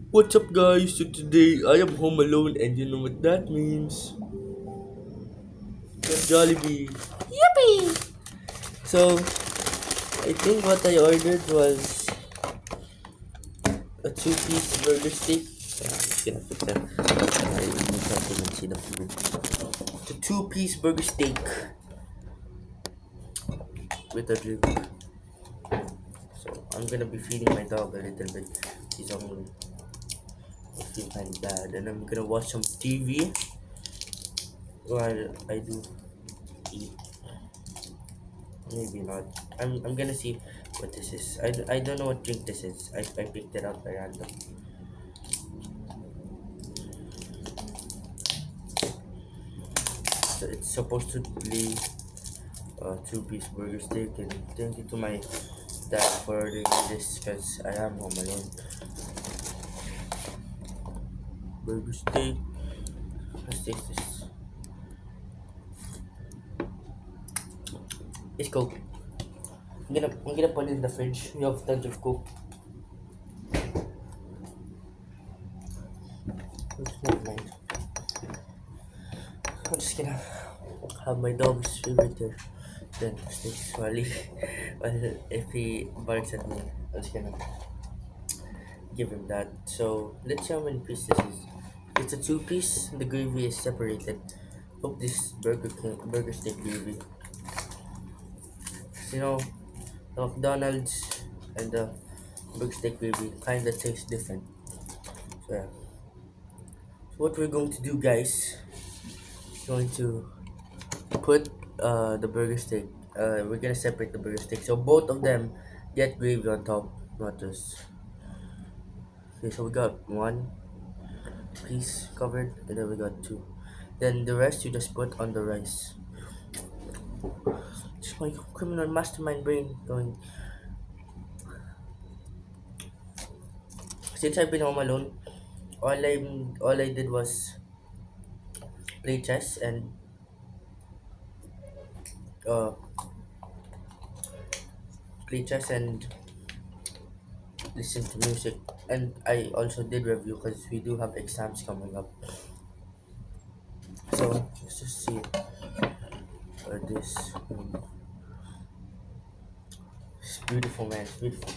What's up, guys? So today I am home alone, and you know what that means? Jollibee. Yippee! So I think what I ordered was a two-piece burger steak. Yeah, I'm just gonna fix that. You can't even see the food. It's a two-piece burger steak with a drink. So I'm gonna be feeding my dog a little bit. He's hungry. I feel kind of bad, and I'm gonna watch some TV while I do eat. Maybe not. I'm gonna see what this is. I don't know what drink this is. I picked it up by random. So it's supposed to be a two-piece burger steak, and thank you to my dad for ordering this because I am home alone. Burger steak. Let's taste this. It's Coke. I'm gonna put it in the fridge. We have tons of Coke. Never mind. I'm just gonna have my dog's favorite there. Then snakes Wally. Well, if he barks at me, I'm just gonna give him that. So let's see how many pieces this is. It's a two-piece. The gravy is separated. Hope this burger steak gravy. You know, the McDonald's and the burger steak gravy kinda tastes different. So yeah. So what we're going to do, guys? Going to put the burger steak. We're gonna separate the burger steak. So both of them get gravy on top, not just. Okay, so we got one piece covered, and then we got two. Then the rest you just put on the rice. Just my criminal mastermind brain going. Since I've been home alone, all I did was play chess and uh play chess and listen to music. And I also did review because we do have exams coming up. So let's just see this. It's beautiful, man. It's beautiful.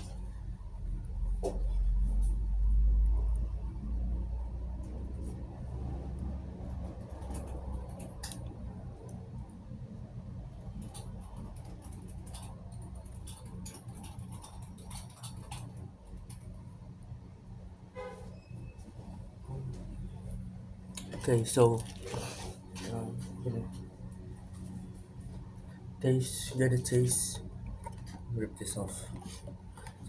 Okay, so gonna get a taste. Rip this off.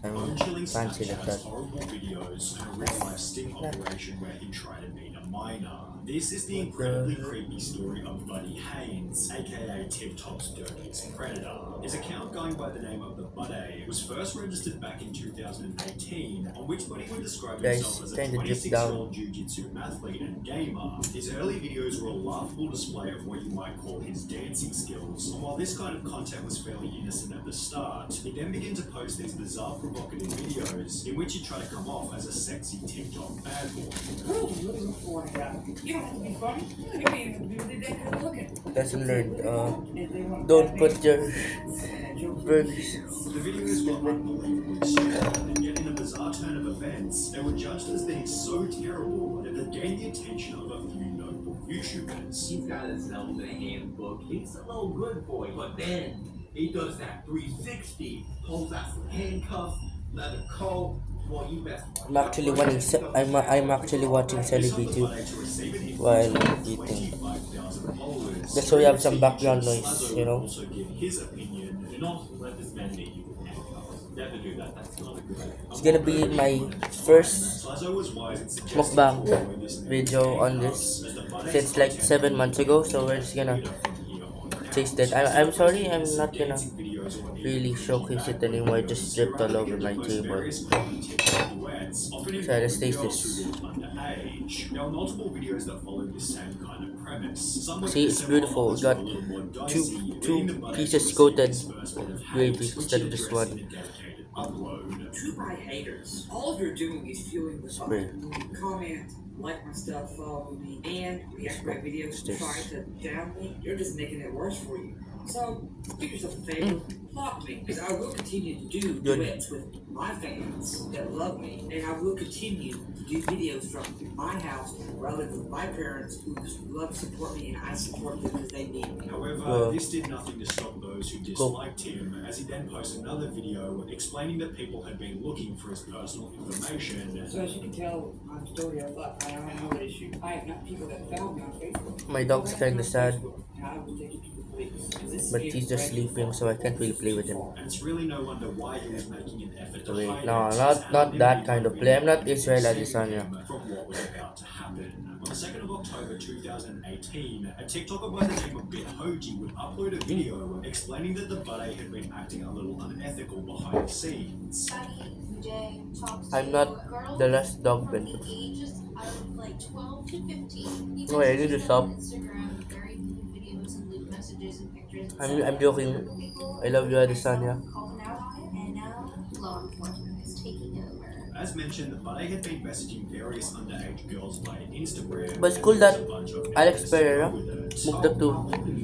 I don't Bone-chilling fancy like that. Snapchat's horrible videos and a real-life sting operation where he tried to beat a minor. This is the What incredibly the? creepy story of Buddy Haynes, aka TikTok's dirtiest predator. His account, going by the name of the Buddy, was first registered back in 2018, on which Buddy would describe himself Guys, as a kind of drip 26-year-old down. jiu-jitsu athlete and gamer. His early videos were a laughable display of what you might call his dancing skills, and while this kind of content was fairly innocent at the start, he then began to post these bizarre provocative videos in which he tried to come off as a sexy TikTok bad boy. You don't have to be funny. You can't even do the damn looking. Lesson learned. Don't put your burgers. The videos were unbelievably stupid, and yet in a bizarre turn of events, they were judged as being so terrible that they gained the attention of a few notable YouTubers. He's got a Zelda handbook. He's a little good boy, but then he does that 360, pulls out some handcuffs, leather coat. Well, you best. I'm actually watching This Jollibee helped the too Buddy to receive an while influx of eating. 25,000 followers. That's why we have some Previously, background YouTuber noise, Slazzo you know. would also give his opinion. Do not let this man make you with handcuffs. Never do that. That's not a good idea. It's gonna be my first Slazzo was wise in suggesting mukbang following this man video on became this. as the Buddy's Since like content 7 months ago, so we're just gonna from here on out. taste it. I'm sorry, I'm Some not gonna dancing videos or really even showcase it bad boy anymore. It videos. just dripped all Rather over than my post table. various creepy TikTok duets, often So let's involving taste girls this. who look underage. There are multiple videos that follow the same kind of premise. Some See, it's similar, beautiful. We others got were a little more two dicey, two leading the Buddy to pieces receive coated his first bit of hate, gravy which instead he of just addressed one. in a dedicated upload. To my haters, all you're doing is fueling the Spray. fire. Comment, like my stuff, follow me, and react to my videos This. trying to down me. You're just making it worse for you. So, do yourself a favor, block me, because I will continue to do Good. duets with my fans that love me, and I will continue to do videos from my house rather than my parents who love to support me, and I support them because they need me. However, this did nothing to stop those who disliked him, as he then posted another video explaining that people had been looking for his personal information. So as you can tell, I'm story of luck. I don't have no issue. I have not people that found me on Facebook. My dog's kinda sad, And I will take it to the police. but he's just sleeping, so I can't really play with him. And it's really no wonder why he was making an effort to Wait, hide no, it, not as that anonymity kind of would play. I'm be not Israel saving Adesanya. him from what was about to happen. On the 2nd of October 2018, a TikToker by the name of Bithoji would upload a video explaining that the Buddy had been acting a little unethical behind the scenes. I'm not the last dog bin. Ages of like 12 to 15. He Oh, I need to messages stop. on Instagram, very funny videos and lewd messages and pictures. I'm joking. I love you, Adesanya. Called him out on it, and now law enforcement is taking over. As mentioned, Buddy had been messaging various underage girls via Instagram. But it's cool and that a bunch of Alex videos Pereira with it. moved up to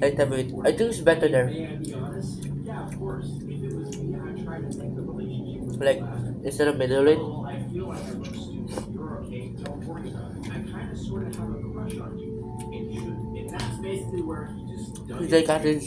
light heavyweight. I think it's better there. May I be honest? Yeah, of course. If it was me, I'd try to make the relationship with Like, instead of middleweight. Well, I feel like I look stupid. You're okay. Don't worry about it. I kind of sort of have a crush on you. And that's basically where he just does He's like average.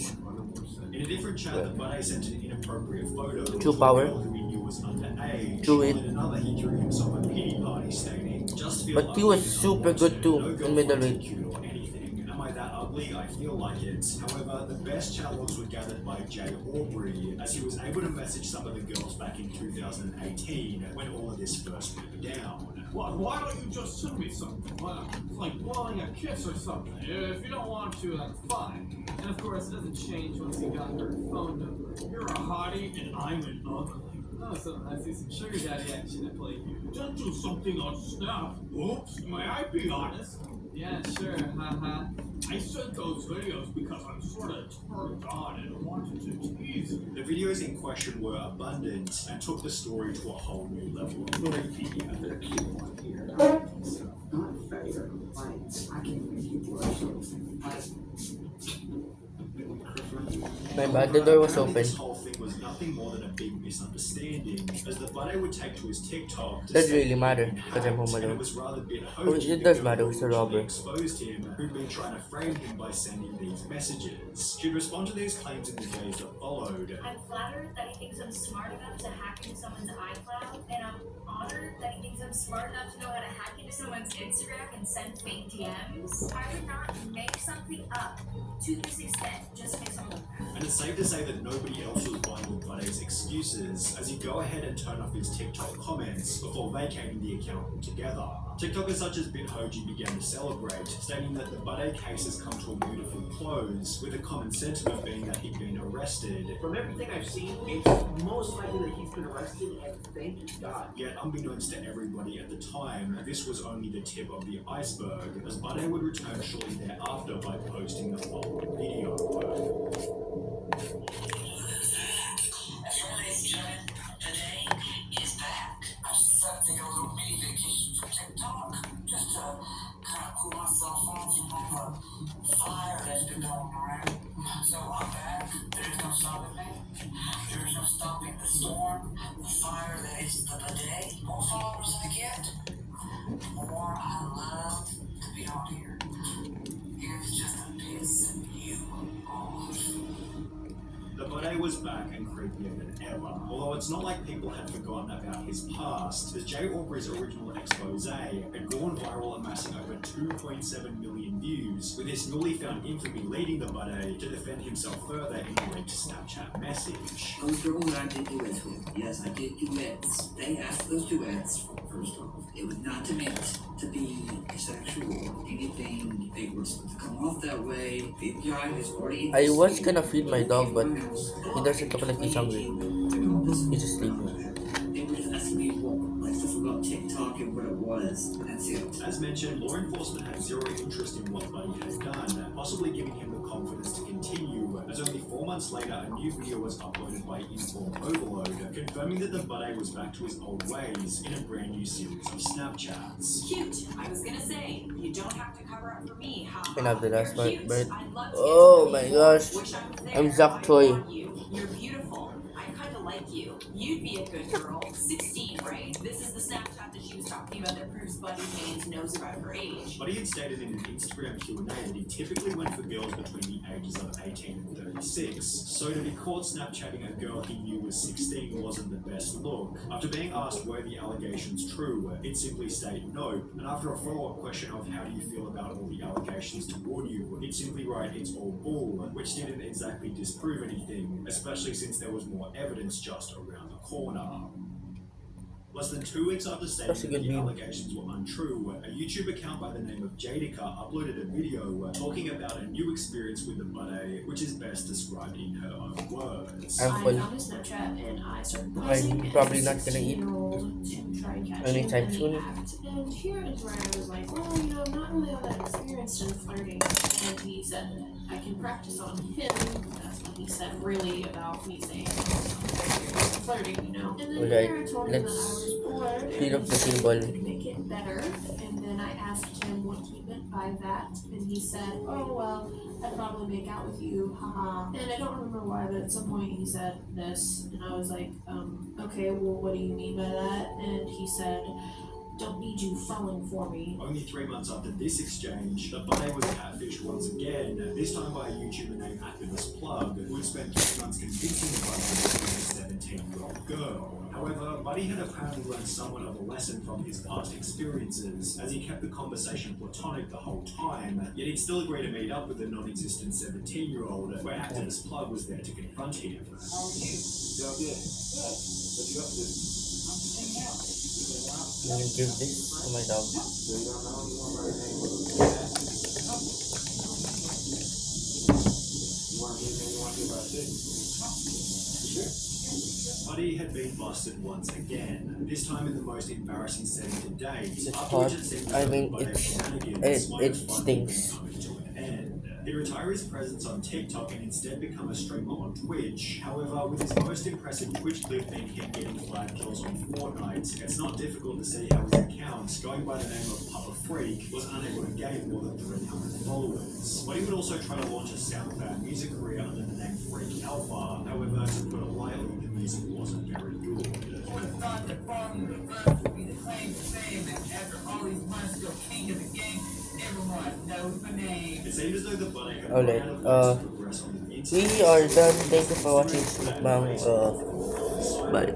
In a different chat, the Buddy sent an inappropriate photo True of power. a girl who he knew was underage. True it. In another, he threw himself a pity party, stating, "Just feel But he was ugly if I super want good to. too No in girl finds middleweight. me cute or anything. Am I that ugly? I feel like it." However, the best chat logs were gathered by Jay Aubrey, as he was able to message some of the girls back in 2018 when all of this first went down. Why don't you just send me something? Well, it's like blowing a kiss or something. If you don't want to, that's fine. And of course, it doesn't change once you got her phone number. You're a hottie and I'm an ugly. Oh, so I see some sugar daddy action at play here. Just do something on Snap. Oops, may I be honest? Yeah, sure, haha. I sent those videos because I'm sort of turned on and wanted to tease you. The videos in question were abundant and took the story to a whole new level of creepy. My bad, the door was open. This whole thing was nothing more than a big misunderstanding, as the Buddy would take to his TikTok to Doesn't say really matter, he'd been 'cause I'm home hacked, and alone. it was rather Oh, it does matter, it's a robber. exposed him, who'd been trying to frame him by sending these messages. She'd respond to these claims in the days that followed. I'm flattered that he thinks I'm smart enough to hack into someone's iCloud, and I'm honored that he thinks I'm smart enough to know how to hack into someone's Instagram and send fake DMs. I would not make something up to this extent just to make someone look bad. And it's safe to say that nobody else was buying with Buddy's excuses, as he'd go ahead and turn off his TikTok comments before vacating the account altogether. TikTokers such as Bithoji began to celebrate, stating that the Buddy case has come to a beautiful close, with a common sentiment being that he'd been arrested. From everything I've seen, it's most likely that he's been arrested, and thank you God. Yet, unbeknownst to everybody at the time, this was only the tip of the iceberg, as Buddy would return shortly thereafter by posting the following video. Ladies and gentlemen, today is back. I just decided to take a little mini vacation from TikTok, just to kind of cool myself off from all the fire that's been going around. So I'm back. There's no stopping me. There's no stopping the storm, the fire that is the bidet. More followers I get, the more I love to be on here. Here's just a piss you off. The Buddy was back and creepier than ever, although it's not like people had forgotten about his past, as Jay Aubrey's original expose had gone viral, amassing over 2.7 million views, with his newly found infamy leading the Buddy to defend himself further in a leaked Snapchat message. Those girls that I did duets with, yes, I did duets. They asked for those duets, first off. It was not meant to be sexual or anything. They were supposed to come off that way. The guy is already. I was gonna feed my dog, but he doesn't look like he's hungry. He's asleep. They were just asking me like stuff about TikTok and what was. That's it. As mentioned, law enforcement had zero interest in what Buddy had done, possibly giving him the confidence to continue, as only 4 months later a new video was uploaded by Inform Overload, confirming that the Buddy was back to his old ways in a brand new series of Snapchats. Cute. I was gonna say, you don't have to cover up for me. Ha. And after that You're part, cute. but I'd love to oh get to my know you more. gosh, Wish I was there. I'm Zach I Troy. want you. You're beautiful. I kind of like you. You'd be a good girl. 16, right? This is the Snapchat that she was talking about that proves Buddy Haynes knows about her age. Buddy had stated in an Instagram Q&A that he typically went for girls between the ages of 18 and 36, so to be caught Snapchatting a girl he knew was 16 wasn't the best look. After being asked were the allegations true, it simply stated no, and after a follow-up question of how do you feel about all the allegations toward you, it simply wrote it's all bull, which didn't exactly disprove anything, especially since there was more evidence just around the corner. Less than 2 weeks after That's a stating good that the meme. allegations were untrue, a YouTube account by the name of Jadica uploaded a video talking about a new experience with the Buddy, which is best described in her own words. I'm I full. found his Snapchat and I started I'm pausing probably as a not gonna eat 16-year-old to try and catch anytime him in soon. the act. And here is where I was like, well, you know, I'm not really all that experienced in flirting. And he said that I can practice on him. That's what he said really about me saying I'm not experienced in flirting, you know. And then Alright, here I told him that I let's was bored clean up and the he table. could make it better. And then I asked him what he meant by that. And he said, oh, well, I'd probably make out with you, haha. And I don't remember why, but at some point he said this, and I was like, okay, well, what do you mean by that? And he said, don't need you falling for me. Only 3 months after this exchange, the Buddy was catfished once again, this time by a YouTuber named Activist Plug, who had spent 3 months convincing the Buddy to be a 17-year-old girl. However, Buddy had apparently learned somewhat of a lesson from his past experiences, as he kept the conversation platonic the whole time, yet he'd still agree to meet up with the non-existent 17-year-old, where Activist Plug was there to confront him. How are you? Doing good. Good. What you up to? I'm hanging out. I'm gonna give this to my dog. So you don't know? You want my name? You want me? You want to do about this? Sure. Buddy had been busted once again, this time in the most embarrassing setting to date. It's After hot. which it seemed I that mean, Buddy's shenanigans it might have finally stinks. come to an end. He'd retire his presence on TikTok and instead become a streamer on Twitch. However, with his most impressive Twitch clip being him getting 5 kills on Fortnite, it's not difficult to see how his account, going by the name of Papa Freak, was unable to gain more than 300 followers. Buddy would also try to launch a SoundCloud music career under the name Freak Alpha. However, to put it lightly, the music wasn't very good. It's not the problem. The first would be the claim to fame, and after all these months, still king of the game. Everyone knows my name. It seemed as though the Buddy had Alright, run out of ways to progress on the internet. we are done. Thank you for watching this mukbang. Bye.